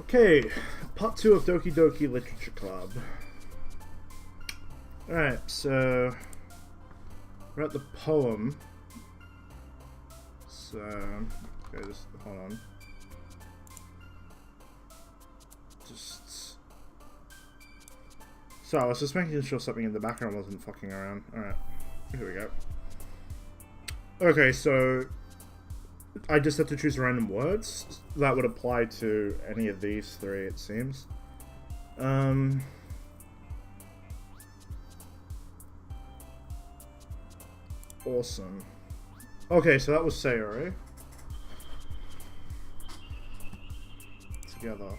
Okay, part 2 of Doki Doki Literature Club. Alright, so we're at the poem. So, okay, just hold on. So I was just making sure something in the background wasn't fucking around. Alright, here we go. Okay, so I just have to choose random words that would apply to any of these three, it seems. Awesome. Okay, so that was Sayori. Together.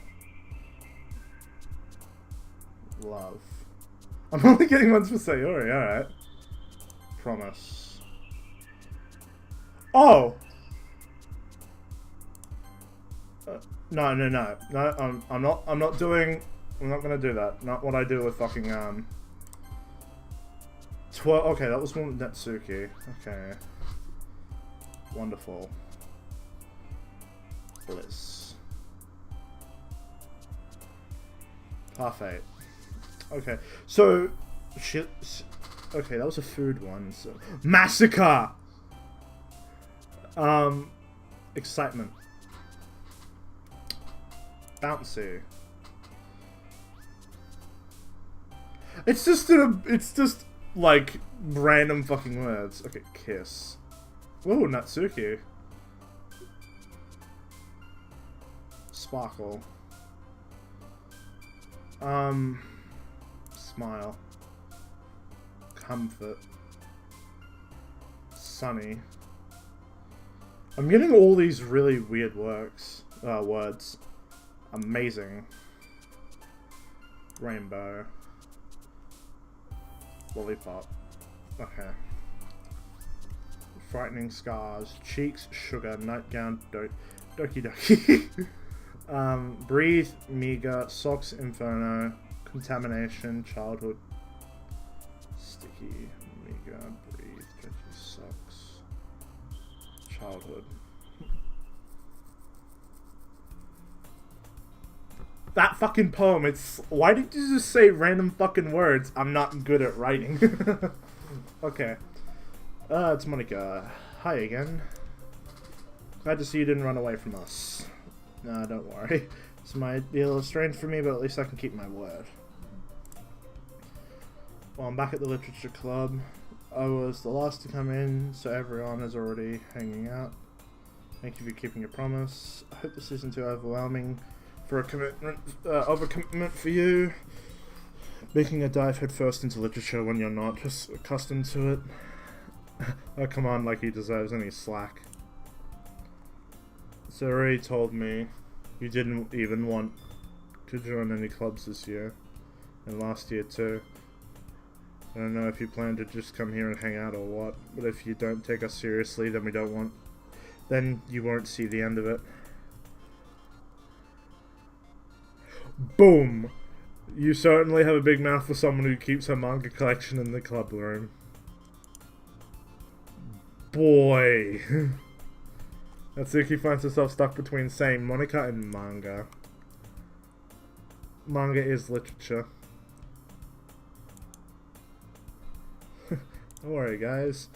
Love. I'm only getting ones for Sayori, alright. Promise. Oh! No, I'm not gonna do that. Not what I do with fucking, okay, that was one with Natsuki. Okay. Wonderful. Bliss. Perfect. Okay, so... Shit. Okay, that was a food one, so... Massacre! Excitement. Bouncy. It's just like random fucking words. Okay, kiss. Whoa, Natsuki. Sparkle. Smile. Comfort. Sunny. I'm getting all these really weird words. Amazing. Rainbow. Lollipop. Okay. Frightening scars. Cheeks, sugar, nightgown, Doki Doki. Breathe, meager, socks, inferno, contamination, childhood. Sticky, meager, breathe, dodgy socks. Childhood. That fucking poem, it's... Why did you just say random fucking words? I'm not good at writing. Okay. It's Monica. Hi again. Glad to see you didn't run away from us. Nah, don't worry. This might be a little strange for me, but at least I can keep my word. Well, I'm back at the Literature Club. I was the last to come in, so everyone is already hanging out. Thank you for keeping your promise. I hope this isn't too overwhelming for a commitment for you. Making a dive headfirst into literature when you're not just accustomed to it. Oh, come on, like he deserves any slack. So already told me you didn't even want to join any clubs this year, and last year too. I don't know if you plan to just come here and hang out or what, but if you don't take us seriously, then you won't see the end of it. Boom! You certainly have a big mouth for someone who keeps her manga collection in the club room. Boy! Natsuki finds herself stuck between saying Monica and manga. Manga is literature. Don't worry, guys.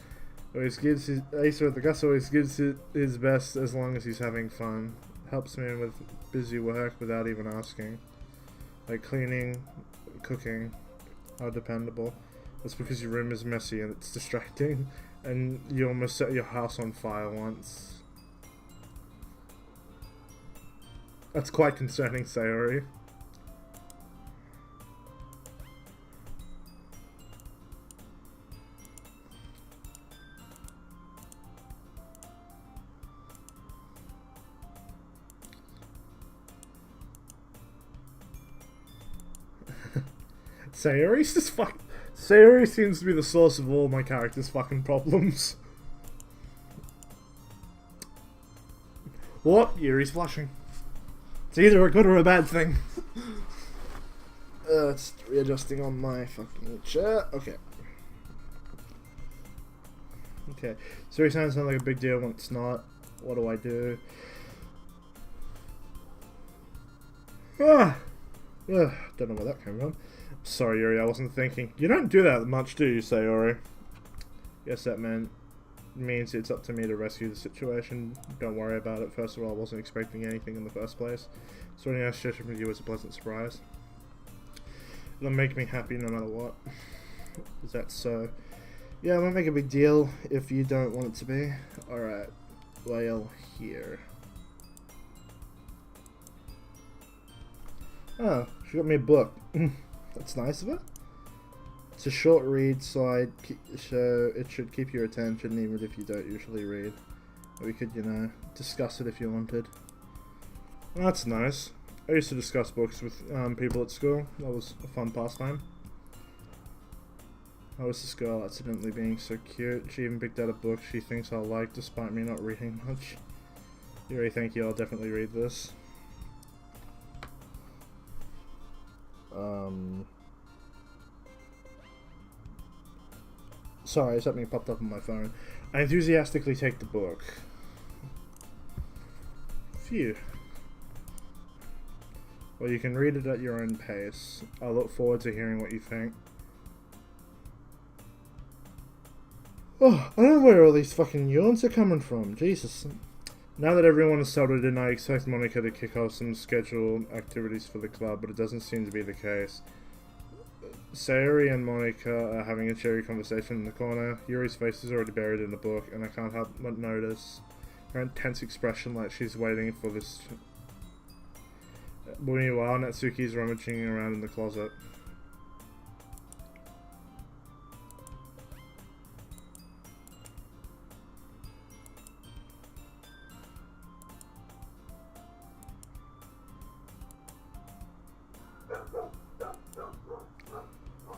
Acer at the Gus always gives his best as long as he's having fun. Helps me with busy work without even asking. Like cleaning, cooking. How dependable. That's because your room is messy and it's distracting. And you almost set your house on fire once. That's quite concerning, Sayori. Sayori seems to be the source of all my characters' fucking problems. What? Yuri's flashing. It's either a good or a bad thing. It's readjusting on my fucking chair. Okay. Okay. So he sounds like a big deal when it's not. What do I do? Ah! Ugh, don't know where that came from. Sorry, Yuri, I wasn't thinking. You don't do that much, do you, Sayori? Yes, that means it's up to me to rescue the situation. Don't worry about it. First of all, I wasn't expecting anything in the first place. So any suggestion from you was a pleasant surprise. It'll make me happy no matter what. Is that so? Yeah, I won't make a big deal if you don't want it to be. Alright. Well, here. Oh, she got me a book. That's nice of her. It's a short read, so it should keep your attention even if you don't usually read. We could, you know, discuss it if you wanted. Well, that's nice. I used to discuss books with people at school. That was a fun pastime. How was this girl accidentally being so cute? She even picked out a book she thinks I'll like despite me not reading much. Yuri, thank you. I'll definitely read this. Sorry, something popped up on my phone. I enthusiastically take the book. Phew. Well, you can read it at your own pace. I look forward to hearing what you think. Oh, I don't know where all these fucking yawns are coming from. Jesus. Now that everyone is settled in, I expect Monica to kick off some scheduled activities for the club, but it doesn't seem to be the case. Sayori and Monica are having a cheery conversation in the corner. Yuri's face is already buried in the book, and I can't help but notice her intense expression like she's waiting for this. Meanwhile, Natsuki's rummaging around in the closet.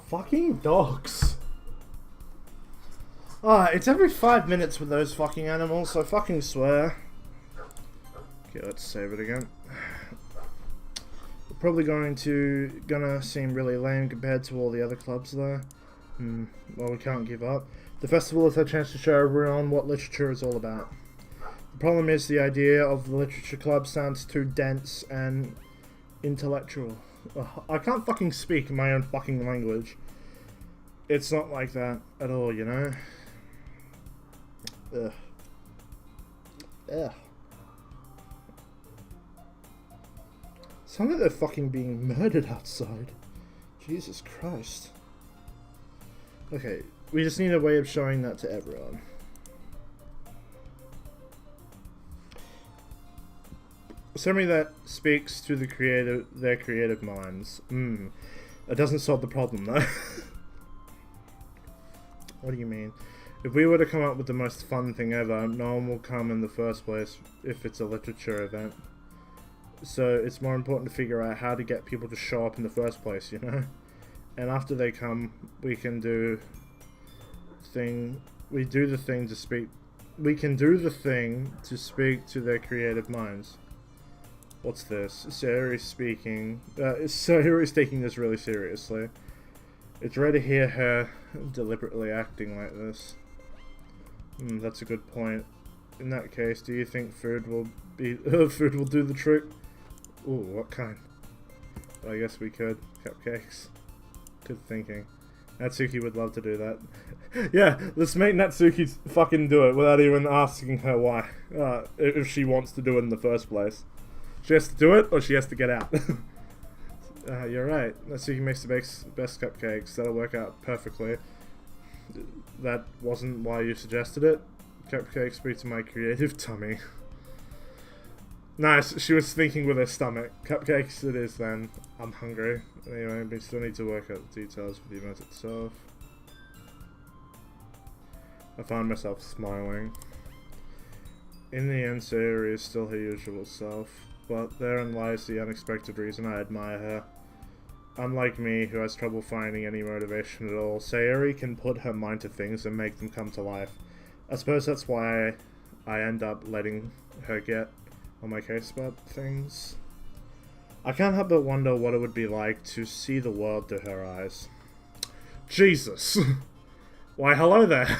Fucking dogs. Ah, it's every 5 minutes with those fucking animals, so fucking swear. Okay, let's save it again. We're probably gonna seem really lame compared to all the other clubs though. Well, we can't give up. The festival is our chance to show everyone what literature is all about. The problem is the idea of the literature club sounds too dense and intellectual. Ugh, I can't fucking speak in my own fucking language. It's not like that at all, you know? Ugh. Ugh. Sounds like they're fucking being murdered outside. Jesus Christ. Okay, we just need a way of showing that to everyone. Somebody that speaks to their creative minds. It doesn't solve the problem though. What do you mean? If we were to come up with the most fun thing ever, no one will come in the first place if it's a literature event. So it's more important to figure out how to get people to show up in the first place, you know? And after they come, we can do the thing to speak to their creative minds. What's this? Sayori's speaking. Sayori's taking this really seriously. It's rare to hear her deliberately acting like this. That's a good point. In that case, do you think food will do the trick? Ooh, what kind? Well, I guess we could. Cupcakes. Good thinking. Natsuki would love to do that. Yeah, let's make Natsuki fucking do it without even asking her why. If she wants to do it in the first place. She has to do it, or she has to get out. You're right. Natsuki makes the best cupcakes. That'll work out perfectly. That wasn't why you suggested it. Cupcakes speak to my creative tummy. Nice. She was thinking with her stomach. Cupcakes it is then. I'm hungry. Anyway, we still need to work out the details for the event itself. I found myself smiling. In the end, Sayori is still her usual self. But therein lies the unexpected reason I admire her. Unlike me, who has trouble finding any motivation at all, Sayori can put her mind to things and make them come to life. I suppose that's why I end up letting her get on my case about things. I can't help but wonder what it would be like to see the world through her eyes. Jesus! Why, hello there!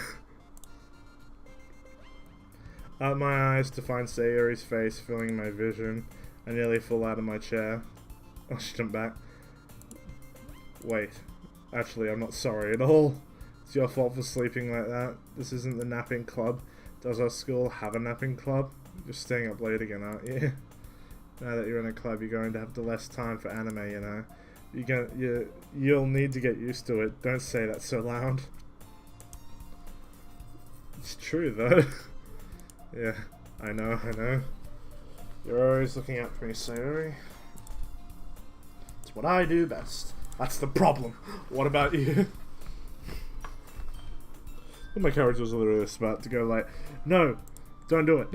Out my eyes to find Sayori's face filling my vision. I nearly fall out of my chair. Oh, she jumped back. Wait. Actually, I'm not sorry at all. It's your fault for sleeping like that. This isn't the napping club. Does our school have a napping club? You're staying up late again, aren't you? Now that you're in a club, you're going to have the less time for anime, you know. You'll need to get used to it. Don't say that so loud. It's true, though. Yeah, I know. You're always looking out for me, Sayori. It's what I do best. That's the problem. What about you? My character was literally about to go like, no, don't do it.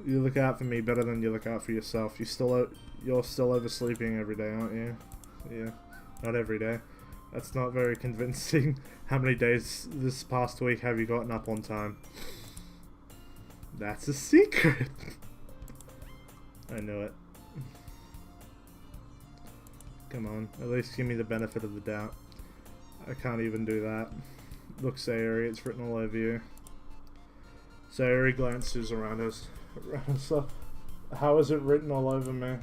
You look out for me better than you look out for yourself. You're still oversleeping every day, aren't you? Yeah, not every day. That's not very convincing. How many days this past week have you gotten up on time? That's a secret. I knew it. Come on, at least give me the benefit of the doubt. I can't even do that. Look, Sayori, it's written all over you. Sayori glances around us. So, how is it written all over me?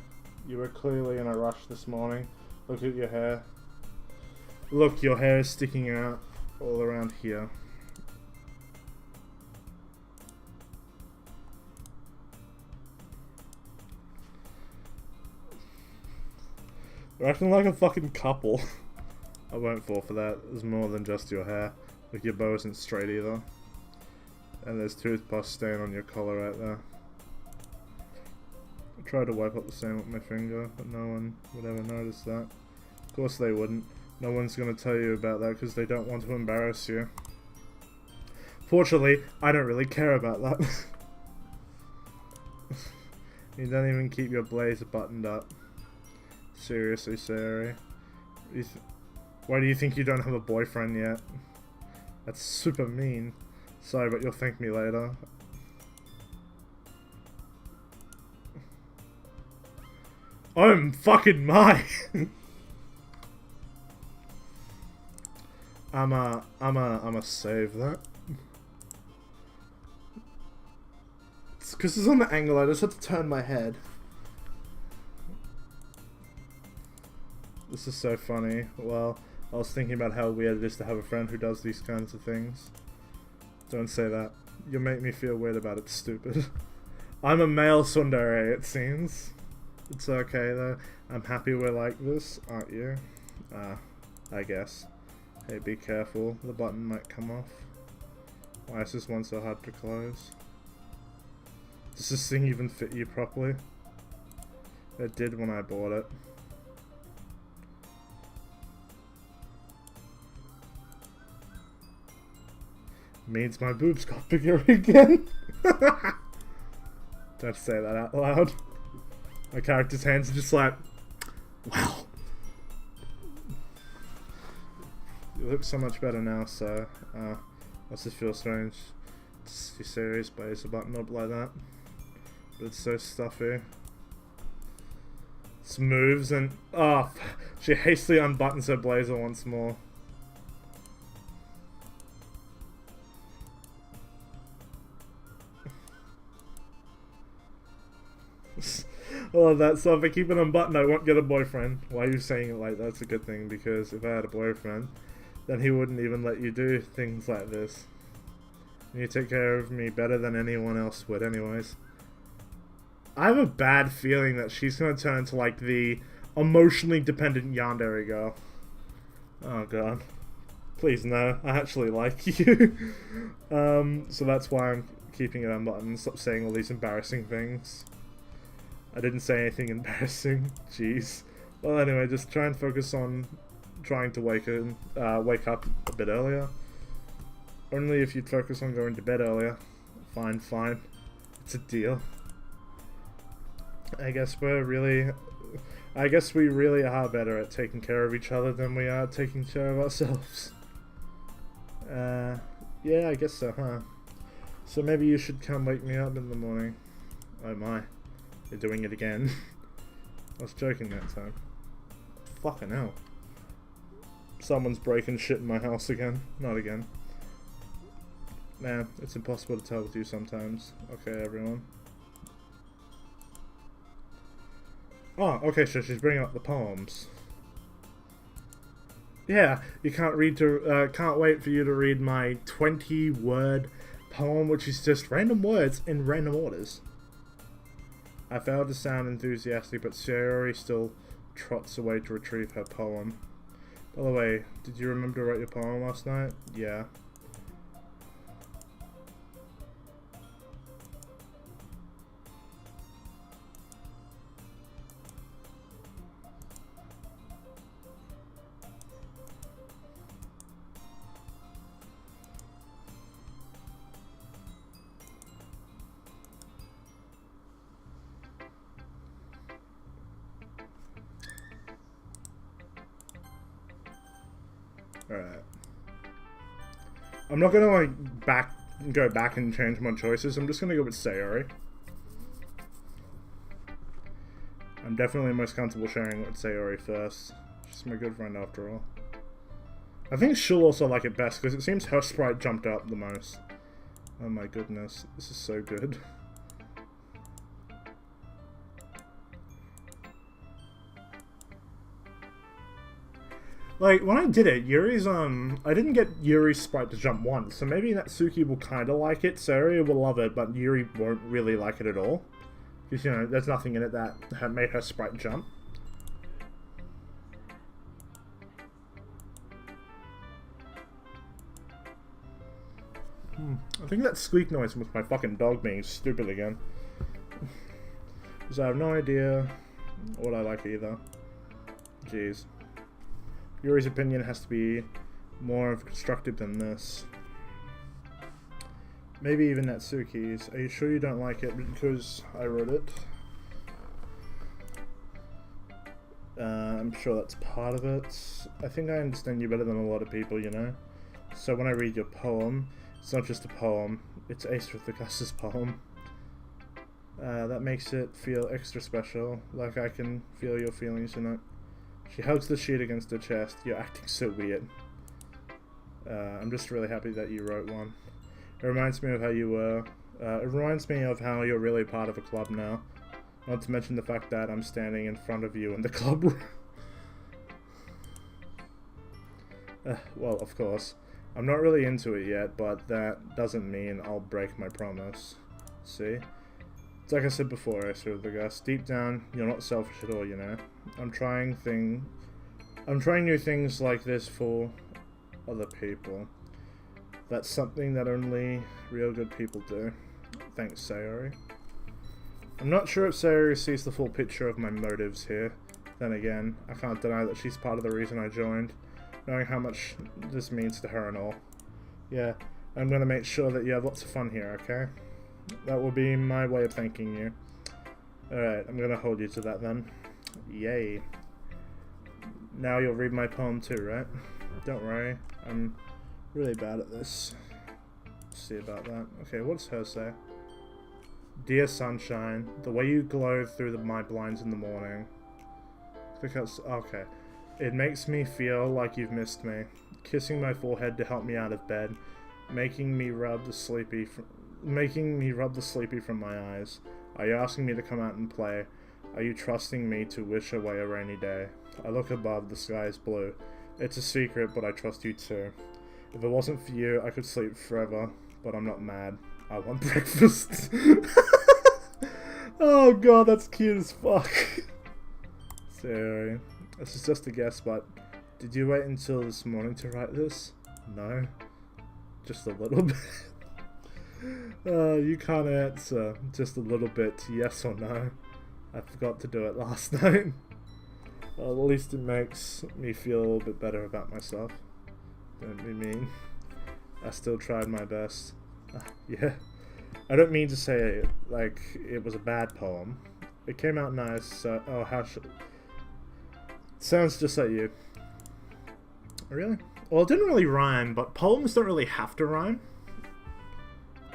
You were clearly in a rush this morning. Look at your hair. Look, your hair is sticking out all around here. They're acting like a fucking couple. I won't fall for that. There's more than just your hair. Look, your bow isn't straight either. And there's toothpaste stain on your collar right there. I tried to wipe up the stain with my finger, but no one would ever notice that. Of course they wouldn't. No one's gonna tell you about that because they don't want to embarrass you. Fortunately, I don't really care about that. You don't even keep your blazer buttoned up. Seriously, Sayori. Why do you think you don't have a boyfriend yet? That's super mean. Sorry, but you'll thank me later. I'm fucking mine! I'ma save that. It's because it's on the angle, I just have to turn my head. This is so funny. Well, I was thinking about how weird it is to have a friend who does these kinds of things. Don't say that. You'll make me feel weird about it, stupid. I'm a male tsundere, it seems. It's okay though. I'm happy we're like this, aren't you? I guess. Hey, be careful. The button might come off. Why is this one so hard to close? Does this thing even fit you properly? It did when I bought it. Means my boobs got bigger again. Don't say that out loud. My character's hands are just like, wow. You look so much better now, so must just feel strange to see Sayori's blazer button up like that. But it's so stuffy. This moves and she hastily unbuttons her blazer once more. Oh, that's so if I keep it unbuttoned, I won't get a boyfriend. Why are you saying it like that's a good thing? Because if I had a boyfriend, then he wouldn't even let you do things like this. And you take care of me better than anyone else would anyways. I have a bad feeling that she's gonna turn into like the emotionally dependent yandere girl. Oh god. Please no, I actually like you. So that's why I'm keeping it unbuttoned. Stop saying all these embarrassing things. I didn't say anything embarrassing. Jeez. Well, anyway, just try and focus on trying to wake up a bit earlier. Only if you'd focus on going to bed earlier. Fine, fine. It's a deal. I guess we really are better at taking care of each other than we are taking care of ourselves. Yeah, I guess so, huh? So maybe you should come wake me up in the morning. Oh my. You're doing it again. I was joking that time. Fucking hell. Someone's breaking shit in my house again. Not again. Man, it's impossible to tell with you sometimes. Okay, everyone. Oh, okay, so she's bringing up the poems. Yeah, you can't can't wait for you to read my 20-word poem, which is just random words in random orders. I failed to sound enthusiastic, but Sayori still trots away to retrieve her poem. By the way, did you remember to write your poem last night? Yeah. Alright. I'm not gonna go back and change my choices. I'm just gonna go with Sayori. I'm definitely most comfortable sharing with Sayori first. She's my good friend after all. I think she'll also like it best because it seems her sprite jumped up the most. Oh my goodness, this is so good. Like, when I did it, Yuri's, I didn't get Yuri's sprite to jump once, so maybe Natsuki will kinda like it, Sayori will love it, but Yuri won't really like it at all. Because, you know, there's nothing in it that made her sprite jump. I think that squeak noise was my fucking dog being stupid again. Because I have no idea what I like either. Jeez. Yuri's opinion has to be more constructive than this. Maybe even Natsuki's. Are you sure you don't like it because I wrote it? I'm sure that's part of it. I think I understand you better than a lot of people, you know? So when I read your poem, it's not just a poem, it's Ace with the Gus's poem. That makes it feel extra special, like I can feel your feelings in it. She hugs the sheet against her chest. You're acting so weird. I'm just really happy that you wrote one. It reminds me of how you were. It reminds me of how you're really part of a club now. Not to mention the fact that I'm standing in front of you in the club room. Well, of course. I'm not really into it yet, but that doesn't mean I'll break my promise. See? It's like I said before, I serve the Gus. Deep down, you're not selfish at all, you know? I'm trying new things like this for other people. That's something that only real good people do. Thanks, Sayori. I'm not sure if Sayori sees the full picture of my motives here. Then again, I can't deny that she's part of the reason I joined, knowing how much this means to her and all. Yeah, I'm gonna make sure that you have lots of fun here, okay? That will be my way of thanking you. Alright, I'm gonna hold you to that then. Yay. Now you'll read my poem too, right? Don't worry, I'm really bad at this. Let's see about that. Okay, what does her say? Dear sunshine, the way you glow through my blinds in the morning. Because, okay. It makes me feel like you've missed me. Kissing my forehead to help me out of bed. Making me rub the sleepy from my eyes. Are you asking me to come out and play? Are you trusting me to wish away a rainy day? I look above, the sky is blue. It's a secret, but I trust you too. If it wasn't for you, I could sleep forever, but I'm not mad. I want breakfast. Oh god, that's cute as fuck. Sorry. This is just a guess, but did you wait until this morning to write this? No. Just a little bit. You can't answer. Just a little bit, yes or no. I forgot to do it last night. Well, at least it makes me feel a little bit better about myself. Don't be mean. I still tried my best. Yeah. I don't mean to say like it was a bad poem. It came out nice, so... Oh, how should... Sounds just like you. Really? Well, it didn't really rhyme, but poems don't really have to rhyme.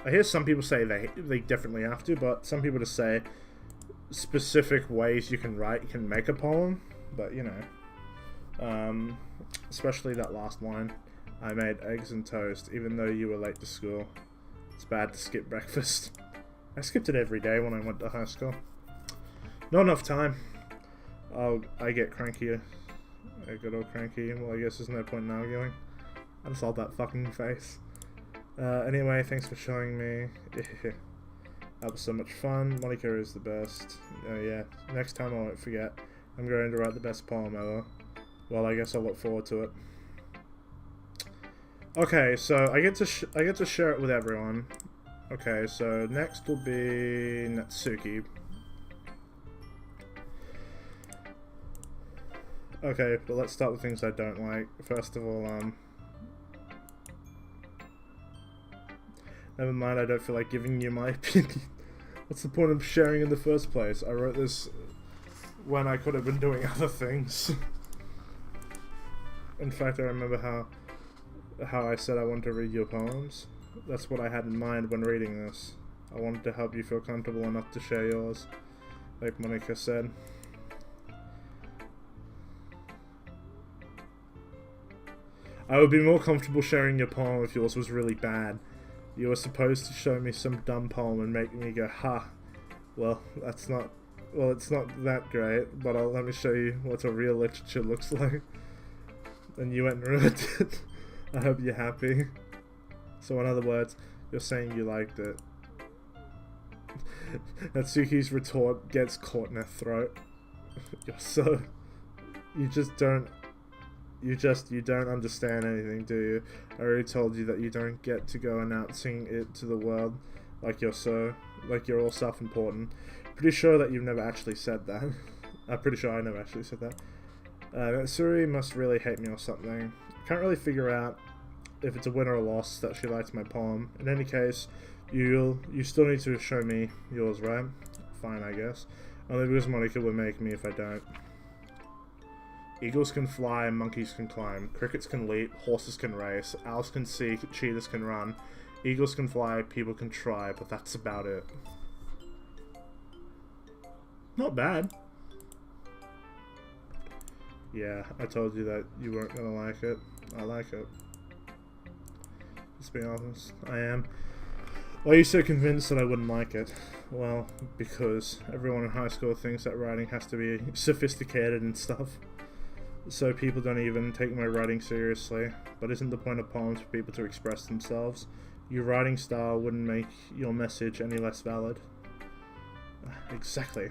I hear some people say they definitely have to, but some people just say specific ways you can make a poem. But, you know. Especially that last line. I made eggs and toast, even though you were late to school. It's bad to skip breakfast. I skipped it every day when I went to high school. Not enough time. I get cranky. I get all cranky. Well, I guess there's no point in arguing. I just hold that fucking face. Anyway, thanks for showing me. That was so much fun. Monica is the best. Yeah, next time I won't forget. I'm going to write the best poem ever. Well, I guess I'll look forward to it. Okay, so I get to share it with everyone. Okay, so next will be Natsuki. Okay, but let's start with things I don't like. First of all, never mind, I don't feel like giving you my opinion. What's the point of sharing in the first place? I wrote this when I could have been doing other things. In fact, I remember how I said I wanted to read your poems. That's what I had in mind when reading this. I wanted to help you feel comfortable enough to share yours, like Monica said. I would be more comfortable sharing your poem if yours was really bad. You were supposed to show me some dumb poem and make me go, ha. Well, it's not that great, but let me show you what a real literature looks like. And you went and ruined it. I hope you're happy. So in other words, you're saying you liked it. Natsuki's retort gets caught in her throat. You don't understand anything, do you? I already told you that you don't get to go announcing it to the world like you're all self-important. Pretty sure that you've never actually said that. I'm pretty sure I never actually said that. Natsuri must really hate me or something. Can't really figure out if it's a win or a loss that she likes my poem. In any case, you still need to show me yours, right? Fine, I guess. Only because Monica would make me if I don't. Eagles can fly, monkeys can climb, crickets can leap, horses can race, owls can see, cheetahs can run. Eagles can fly, people can try, but that's about it. Not bad. Yeah, I told you that you weren't gonna like it. I like it. Let's be honest, I am. Why are you so convinced that I wouldn't like it? Well, because everyone in high school thinks that writing has to be sophisticated and stuff. So people don't even take my writing seriously. But isn't the point of poems for people to express themselves? Your writing style wouldn't make your message any less valid. Exactly.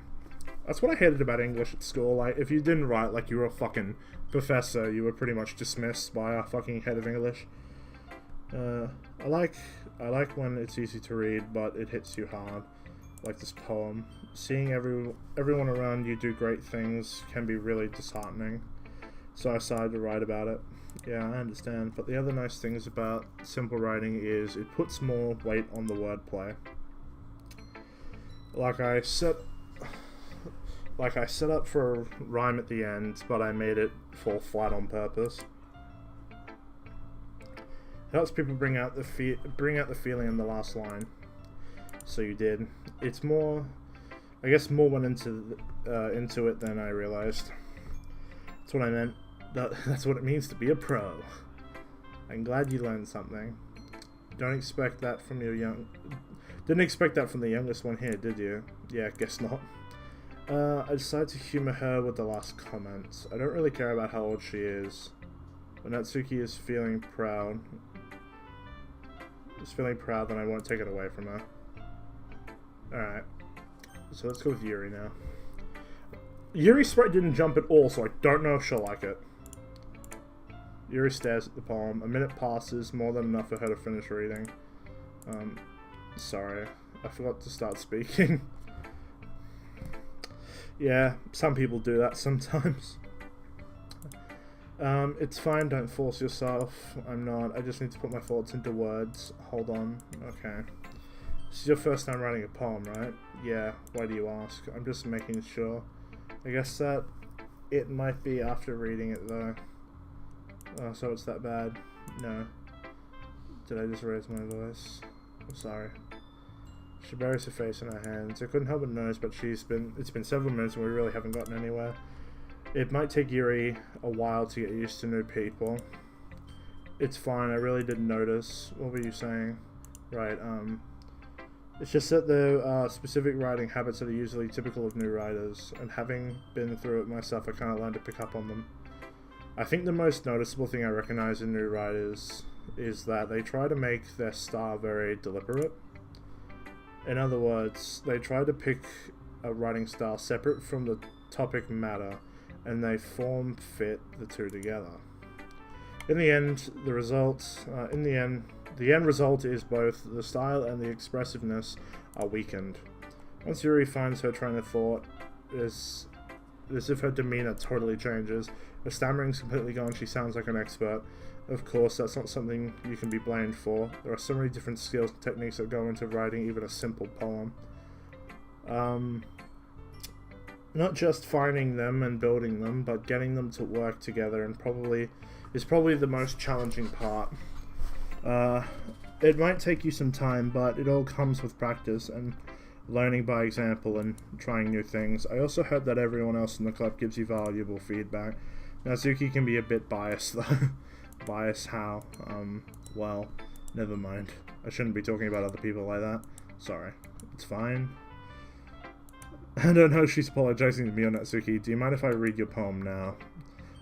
That's what I hated about English at school. Like, if you didn't write like you were a fucking professor, you were pretty much dismissed by our fucking head of English. I like when it's easy to read, but it hits you hard. Like this poem. Seeing everyone around you do great things can be really disheartening. So I decided to write about it. Yeah, I understand. But the other nice things about simple writing is it puts more weight on the wordplay. Like I set up for a rhyme at the end, but I made it fall flat on purpose. It helps people bring out the feeling in the last line. So you did. It's more, I guess, more went into it than I realized. That's what I meant. That's what it means to be a pro. I'm glad you learned something. Didn't expect that from the youngest one here, did you? Yeah, guess not. I decided to humor her with the last comments. I don't really care about how old she is. When Natsuki is feeling proud, then I won't take it away from her. Alright. So let's go with Yuri now. Yuri's sprite didn't jump at all, so I don't know if she'll like it. Yuri stares at the poem. A minute passes, more than enough for her to finish reading. Sorry. I forgot to start speaking. Yeah, some people do that sometimes. It's fine, don't force yourself. I'm not. I just need to put my thoughts into words. Hold on. Okay. This is your first time writing a poem, right? Yeah, why do you ask? I'm just making sure. I guess that it might be after reading it, though. Oh, so it's that bad? No. Did I just raise my voice? I'm sorry. She buries her face in her hands. I couldn't help but notice, but it's been several minutes and we really haven't gotten anywhere. It might take Yuri a while to get used to new people. It's fine, I really didn't notice. What were you saying? Right, It's just that there are specific writing habits that are usually typical of new writers, and having been through it myself, I kind of learned to pick up on them. I think the most noticeable thing I recognize in new writers is that they try to make their style very deliberate. In other words, they try to pick a writing style separate from the topic matter, and they form fit the two together. In the end, the end result is both the style and the expressiveness are weakened. Once Yuri finds her train of thought, it's as if her demeanor totally changes. Her stammering's completely gone, she sounds like an expert. Of course, that's not something you can be blamed for. There are so many different skills and techniques that go into writing even a simple poem. Not just finding them and building them, but getting them to work together is probably the most challenging part. It might take you some time, but it all comes with practice and learning by example and trying new things. I also heard that everyone else in the club gives you valuable feedback. Nazuki can be a bit biased though. Biased how? Well, never mind. I shouldn't be talking about other people like that. Sorry. It's fine. I don't know if she's apologizing to me or Natsuki. Do you mind if I read your poem now?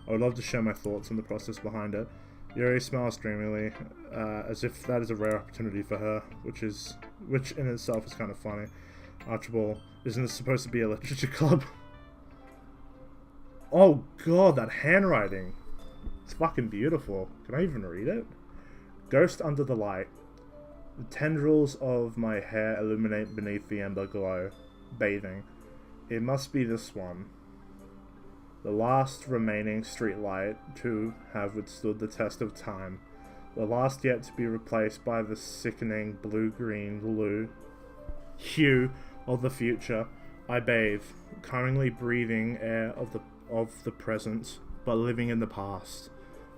I would love to share my thoughts on the process behind it. Yuri smiles dreamily, as if that is a rare opportunity for her, which in itself is kind of funny. Archibald, isn't this supposed to be a literature club? Oh god, that handwriting! It's fucking beautiful. Can I even read it? Ghost under the light. The tendrils of my hair illuminate beneath the ember glow. Bathing. It must be this one. The last remaining street light to have withstood the test of time. The last yet to be replaced by the sickening blue-green hue of the future. I bathe, currently breathing air of the present, but living in the past.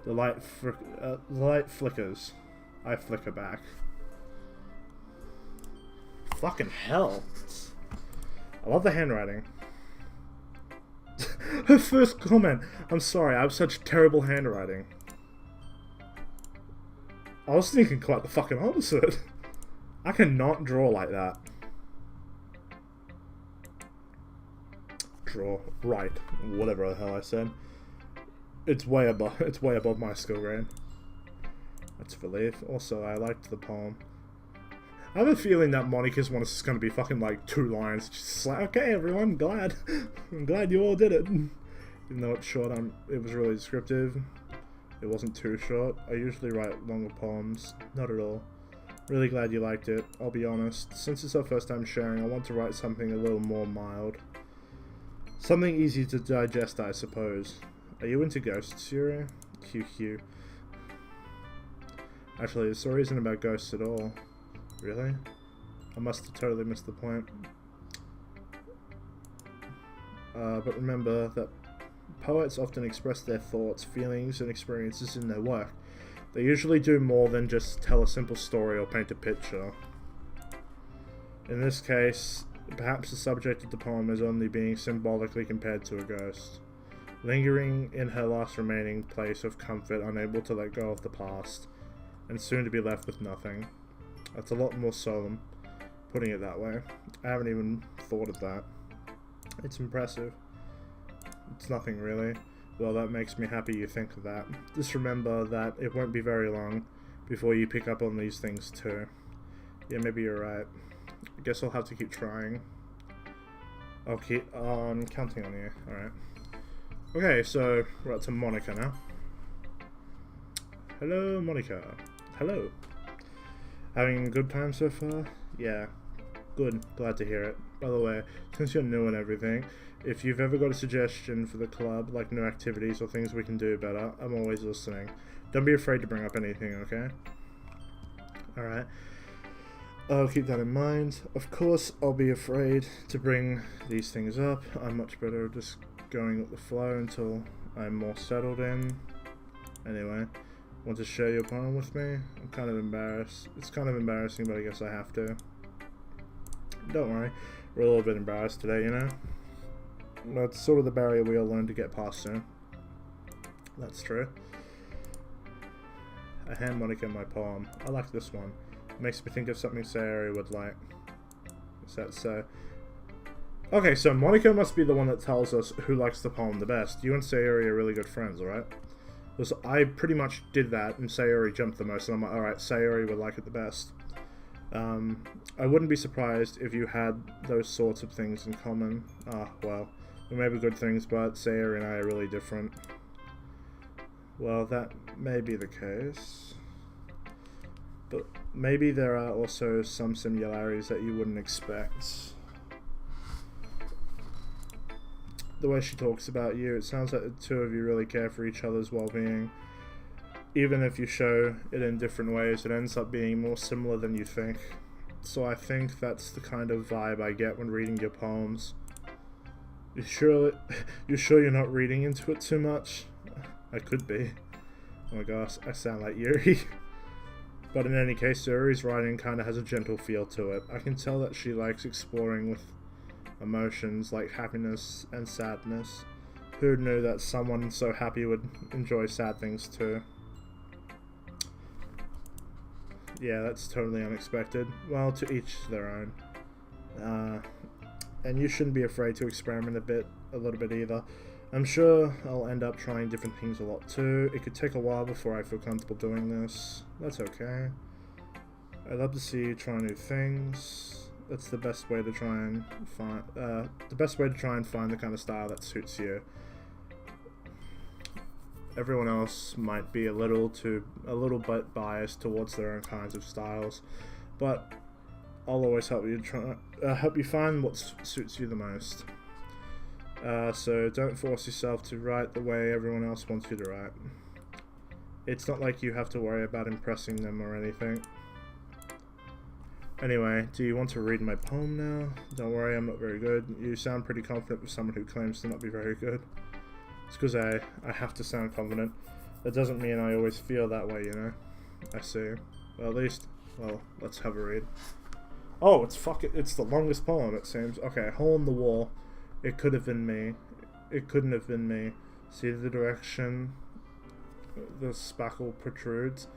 The light flickers. I flicker back. Fucking hell. I love the handwriting. Her first comment. I'm sorry, I have such terrible handwriting. I was thinking quite the fucking opposite. I cannot draw like that. Draw. Write. Whatever the hell I said. It's way above my skill grade. That's relief. Also, I liked the poem. I have a feeling that Monica's one is just going to be fucking like 2 lines. Just like, okay, everyone, I'm glad you all did it. Even though it's short, it was really descriptive. It wasn't too short. I usually write longer poems. Not at all. Really glad you liked it. I'll be honest. Since it's our first time sharing, I want to write something a little more mild. Something easy to digest, I suppose. Are you into ghosts, Yuri? QQ. Actually, the story isn't about ghosts at all. Really? I must have totally missed the point. But remember that poets often express their thoughts, feelings, and experiences in their work. They usually do more than just tell a simple story or paint a picture. In this case, perhaps the subject of the poem is only being symbolically compared to a ghost. Lingering in her last remaining place of comfort, unable to let go of the past, and soon to be left with nothing. That's a lot more solemn, putting it that way. I haven't even thought of that. It's impressive. It's nothing really. Well, that makes me happy you think of that. Just remember that it won't be very long before you pick up on these things too. Yeah, maybe you're right. I guess I'll have to keep trying. I'll keep on counting on you. Alright. Okay, so we're up to Monica now. Hello, Monica. Hello. Having a good time so far? Yeah. Good. Glad to hear it. By the way, since you're new and everything, if you've ever got a suggestion for the club, like new activities or things we can do better, I'm always listening. Don't be afraid to bring up anything, okay? Alright. I'll keep that in mind. Of course, I'll be afraid to bring these things up. I'm much better at just going with the flow until I'm more settled in. Anyway. Want to share your poem with me? I'm kind of embarrassed. It's kind of embarrassing, but I guess I have to. Don't worry. We're a little bit embarrassed today, you know? That's sort of the barrier we all learn to get past soon. That's true. A hand Monica in my poem. I like this one. It makes me think of something Sayori would like. Is that so? Okay, so Monica must be the one that tells us who likes the poem the best. You and Sayori are really good friends, alright? Because I pretty much did that, and Sayori jumped the most, and I'm like, alright, Sayori would like it the best. I wouldn't be surprised if you had those sorts of things in common. Well, they may be good things, but Sayori and I are really different. Well, that may be the case. But maybe there are also some similarities that you wouldn't expect. The way she talks about you, it sounds like the two of you really care for each other's well-being. Even if you show it in different ways, it ends up being more similar than you think. So I think that's the kind of vibe I get when reading your poems. You sure you're not reading into it too much? I could be. Oh my gosh, I sound like Yuri. But in any case, Yuri's writing kind of has a gentle feel to it. I can tell that she likes exploring with emotions like happiness and sadness. Who knew that someone so happy would enjoy sad things too? Yeah, that's totally unexpected. Well, to each their own. And you shouldn't be afraid to experiment a little bit either. I'm sure I'll end up trying different things a lot too. It could take a while before I feel comfortable doing this. That's okay. I'd love to see you try new things. That's the best way to try and find the kind of style that suits you. Everyone else might be a little bit biased towards their own kinds of styles, but I'll always help you find what suits you the most. So don't force yourself to write the way everyone else wants you to write. It's not like you have to worry about impressing them or anything. Anyway, do you want to read my poem now? Don't worry, I'm not very good. You sound pretty confident with someone who claims to not be very good. It's because I have to sound confident. That doesn't mean I always feel that way, you know? I see. Well, at least, let's have a read. Oh, it's the longest poem, it seems. Okay, hole in the wall. It could have been me. It couldn't have been me. See the direction the spackle protrudes?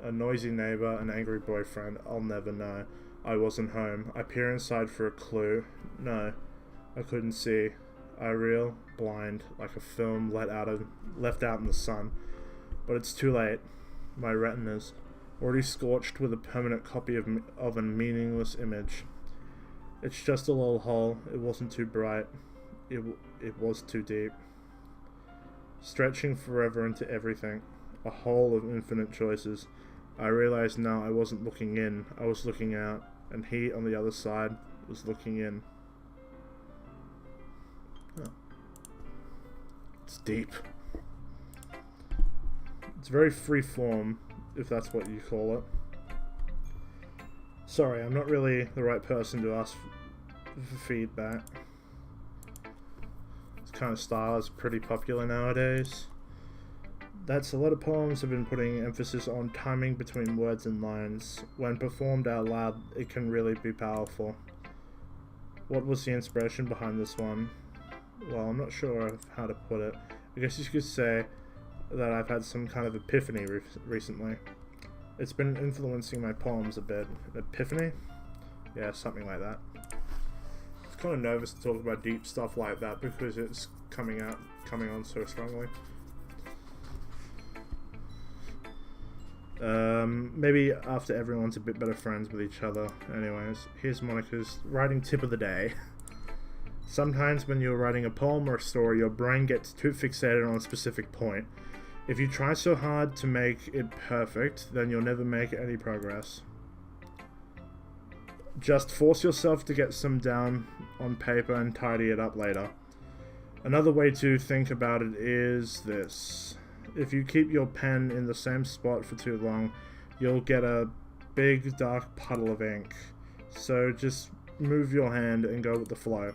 A noisy neighbor, an angry boyfriend. I'll never know. I wasn't home. I peer inside for a clue. No, I couldn't see. I reel, blind, like a film left out in the sun. But it's too late. My retina's already scorched with a permanent copy of a meaningless image. It's just a little hole. It wasn't too bright. It was too deep. Stretching forever into everything. A hole of infinite choices. I realized now I wasn't looking in. I was looking out. And he, on the other side, was looking in. Oh. It's deep. It's very free form, if that's what you call it. Sorry, I'm not really the right person to ask for feedback. This kind of style is pretty popular nowadays. That's a lot of poems have been putting emphasis on timing between words and lines. When performed out loud, it can really be powerful. What was the inspiration behind this one? Well, I'm not sure of how to put it. I guess you could say that I've had some kind of epiphany recently. It's been influencing my poems a bit. Epiphany? Yeah, something like that. I was kind of nervous to talk about deep stuff like that because it's coming on so strongly. Maybe after everyone's a bit better friends with each other. Anyways, here's Monica's writing tip of the day. Sometimes when you're writing a poem or a story, your brain gets too fixated on a specific point. If you try so hard to make it perfect, then you'll never make any progress. Just force yourself to get some down on paper and tidy it up later. Another way to think about it is this. If you keep your pen in the same spot for too long, you'll get a big dark puddle of ink. So just move your hand and go with the flow.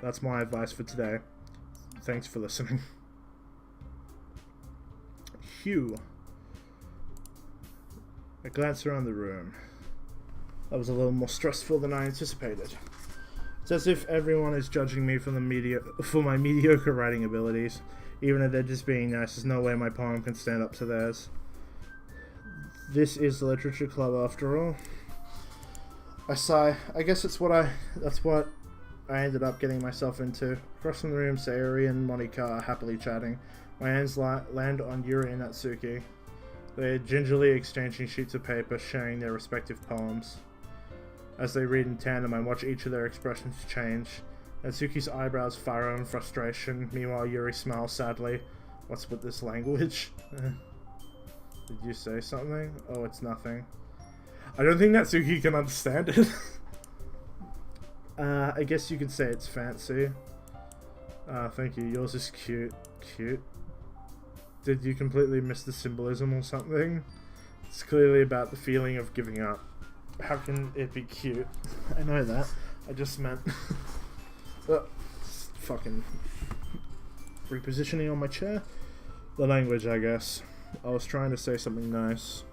That's my advice for today. Thanks for listening. Hugh. I glance around the room. That was a little more stressful than I anticipated. It's as if everyone is judging me for my mediocre writing abilities. Even if they're just being nice, there's no way my poem can stand up to theirs. This is the Literature Club after all. I sigh. I guess that's what I ended up getting myself into. Across from the room, Sayori and Monika are happily chatting. My hands land on Yuri and Natsuki. They're gingerly exchanging sheets of paper, sharing their respective poems. As they read in tandem, I watch each of their expressions change. Natsuki's eyebrows furrow in frustration. Meanwhile, Yuri smiles sadly. What's with this language? Did you say something? Oh, it's nothing. I don't think Natsuki can understand it. I guess you could say it's fancy. Thank you. Yours is cute. Cute? Did you completely miss the symbolism or something? It's clearly about the feeling of giving up. How can it be cute? I know that. I just meant... fucking... repositioning on my chair? The language, I guess. I was trying to say something nice.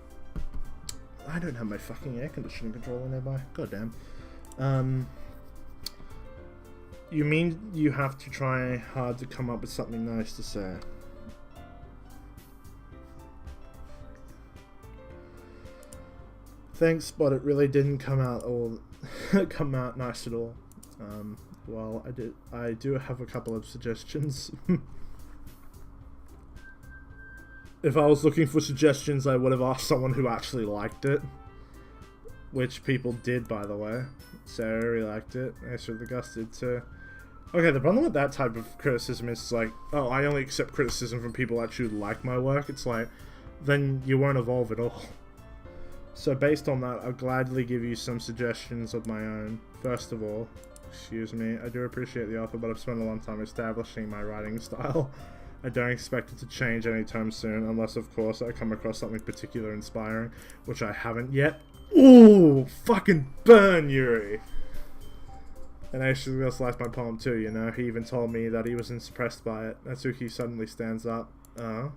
I don't have my fucking air conditioning controller nearby. God damn. You mean you have to try hard to come up with something nice to say? Thanks, but it really didn't come out nice at all. Well, I do have a couple of suggestions. If I was looking for suggestions, I would have asked someone who actually liked it. Which people did, by the way. Sarah really liked it. Acer the Gus did too. Okay, the problem with that type of criticism is like, oh, I only accept criticism from people who actually like my work. It's like, then you won't evolve at all. So based on that, I'll gladly give you some suggestions of my own. First of all, excuse me, I do appreciate the author, but I've spent a long time establishing my writing style. I don't expect it to change anytime soon, unless of course I come across something particularly inspiring, which I haven't yet. Ooh, fucking burn, Yuri! And Aisha just liked my poem too, you know, he even told me that he was impressed by it. Natsuki suddenly stands up. Oh?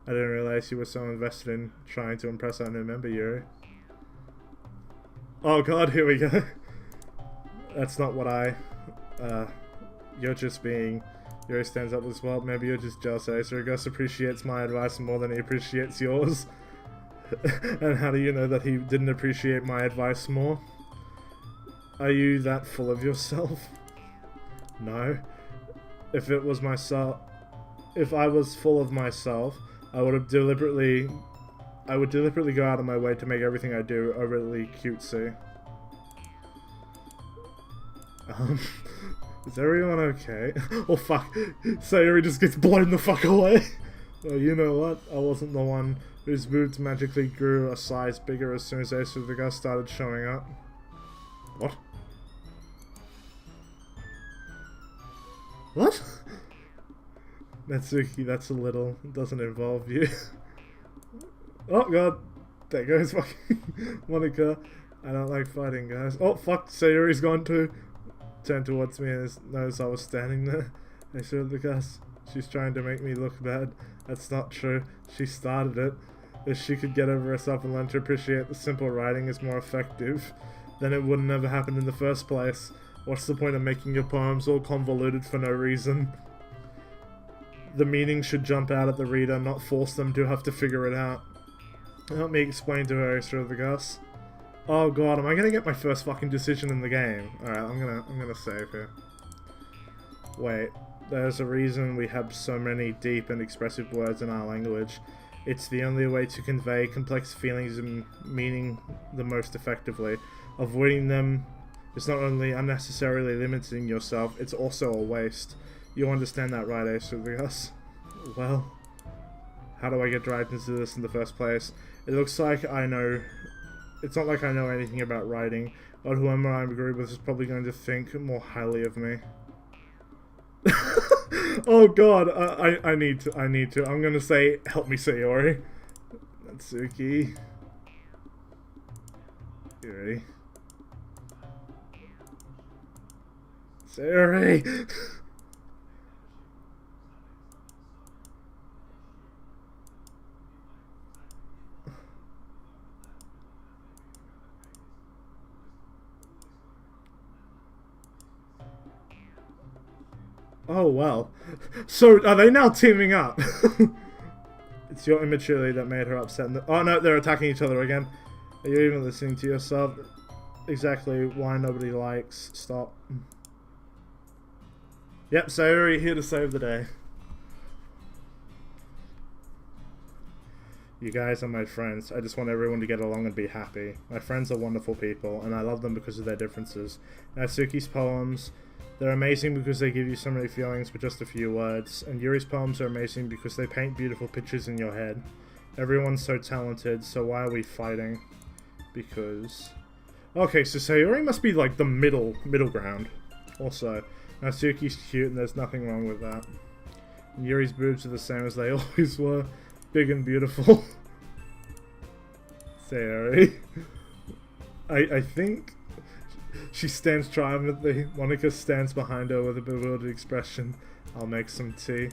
I didn't realize you were so invested in trying to impress our new member, Yuri. Oh god, here we go. That's not what you're just being... Yuri stands up as well. Maybe you're just jealous. Acer Gus appreciates my advice more than he appreciates yours. And how do you know that he didn't appreciate my advice more? Are you that full of yourself? No. If I was full of myself, I would deliberately go out of my way to make everything I do overly cutesy. Is everyone okay? Oh fuck, Sayori just gets blown the fuck away. Well, you know what? I wasn't the one whose boobs magically grew a size bigger as soon as Ace of the Gus started showing up. What? What? Natsuki, that's a little. It doesn't involve you. Oh god. There goes fucking Monika. I don't like fighting, guys. Oh fuck, Sayori's gone too. Turned towards me and noticed I was standing there. I showed the Gus. She's trying to make me look bad. That's not true. She started it. If she could get over herself and learn to appreciate the simple writing is more effective, then it wouldn't have happened in the first place. What's the point of making your poems all convoluted for no reason? The meaning should jump out at the reader, not force them to have to figure it out. Help me explain to her, Acer of the Gus. Oh god, am I gonna get my first fucking decision in the game? Alright, I'm gonna save here. Wait, there's a reason we have so many deep and expressive words in our language. It's the only way to convey complex feelings and meaning the most effectively. Avoiding them is not only unnecessarily limiting yourself, it's also a waste. You understand that, right, Ace of the Gus? Well, how do I get dragged into this in the first place? It looks like I know... It's not like I know anything about writing, but whoever I agree with is probably going to think more highly of me. Oh god, I need to. I'm gonna say, help me, Sayori. Natsuki. You ready? Sayori! Oh well. So are they now teaming up? It's your immaturity that made her upset. Oh no, they're attacking each other again. Are you even listening to yourself? exactly why nobody likes. Stop. Yep, Sayuri here to save the day. You guys are my friends. I just want everyone to get along and be happy. My friends are wonderful people, and I love them because of their differences. Natsuki's poems, they're amazing because they give you so many feelings with just a few words, and Yuri's poems are amazing because they paint beautiful pictures in your head. Everyone's so talented, so why are we fighting? Because... Okay, so Sayuri must be like the middle ground. Also, Natsuki's cute and there's nothing wrong with that. And Yuri's boobs are the same as they always were. Big and beautiful. Sayuri. I think she stands triumphantly. Monica stands behind her with a bewildered expression. I'll make some tea.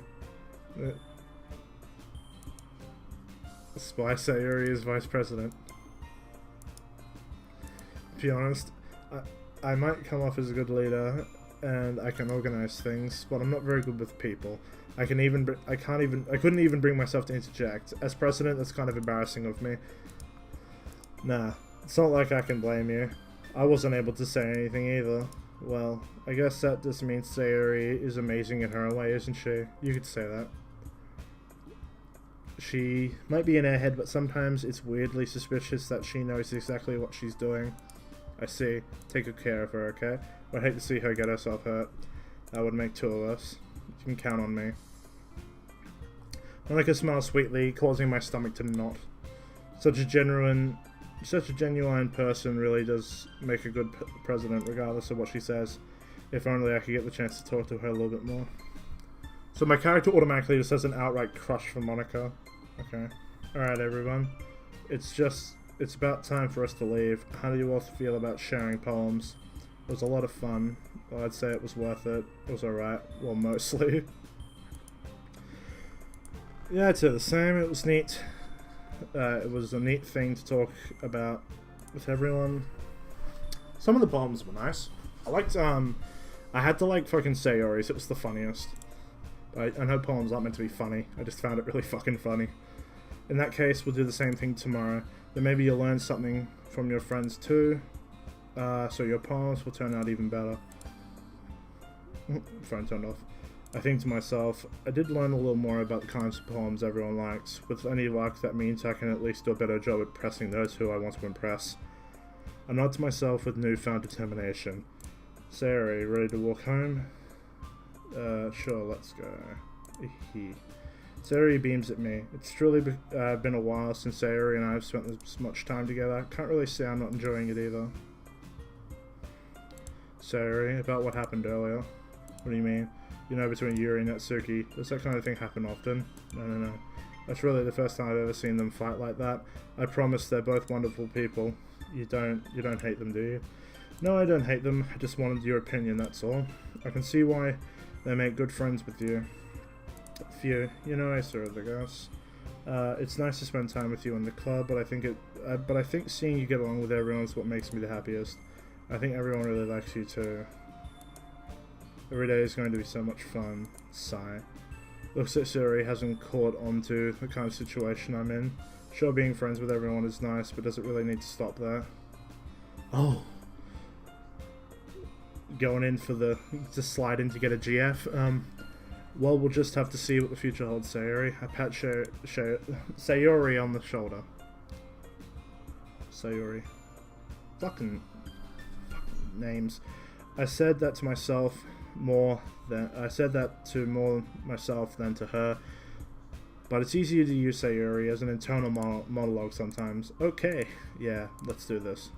Spy Sayuri is vice president. To be honest, I might come off as a good leader and I can organize things, but I'm not very good with people. I couldn't even bring myself to interject. As president, that's kind of embarrassing of me. Nah, it's not like I can blame you. I wasn't able to say anything either. Well, I guess that just means Sayuri is amazing in her own way, isn't she? You could say that. She might be in her head, but sometimes it's weirdly suspicious that she knows exactly what she's doing. I see. Take good care of her, okay? I'd hate to see her get herself hurt. That would make two of us. You can count on me. Monica smiles sweetly, causing my stomach to knot. Such a genuine person really does make a good president, regardless of what she says. If only I could get the chance to talk to her a little bit more. So my character automatically just has an outright crush for Monica. Okay. Alright, everyone. It's about time for us to leave. How do you all feel about sharing poems? It was a lot of fun. Well, I'd say it was worth it. It was alright. Well, mostly. Yeah, I'd say the same. It was neat. It was a neat thing to talk about with everyone. Some of the poems were nice. I liked, I had to like fucking Sayori's. It was the funniest. I know poems aren't meant to be funny. I just found it really fucking funny. In that case, we'll do the same thing tomorrow. Then maybe you'll learn something from your friends too. So your poems will turn out even better. Phone turned off. I think to myself, I did learn a little more about the kinds of poems everyone likes. With any luck, that means I can at least do a better job at impressing those who I want to impress. I nod to myself with newfound determination. Sayuri, ready to walk home? Sure, let's go. Sayuri beams at me. It's truly been a while since Sayuri and I have spent this much time together. Can't really say I'm not enjoying it either. Sayuri, about what happened earlier. What do you mean? You know, between Yuri and Natsuki. Does that kind of thing happen often? No. That's really the first time I've ever seen them fight like that. I promise they're both wonderful people. You don't hate them, do you? No, I don't hate them. I just wanted your opinion, that's all. I can see why they make good friends with you. Few, you know, I serve the guys. It's nice to spend time with you in the club, but I think seeing you get along with everyone is what makes me the happiest. I think everyone really likes you too. Every day is going to be so much fun. Sigh. Looks like Sayuri hasn't caught on to the kind of situation I'm in. Sure, being friends with everyone is nice, but does it really need to stop there? Oh. Going in for to slide in to get a GF. Well, we'll just have to see what the future holds, Sayuri. I pat Sayuri on the shoulder. Sayuri. Fucking names. I said that to myself more than myself than to her. But it's easier to use Sayuri as an internal monologue sometimes. Okay, yeah, let's do this.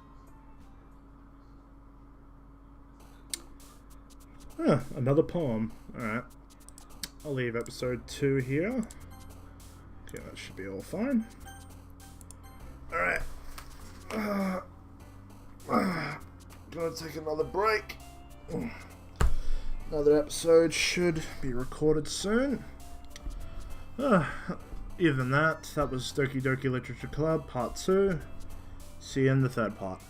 Another poem. Alright. I'll leave episode 2 here. Okay, that should be all fine. Alright. Gonna take another break. Another episode should be recorded soon. Other than that, that was Doki Doki Literature Club Part 2. See you in the third part.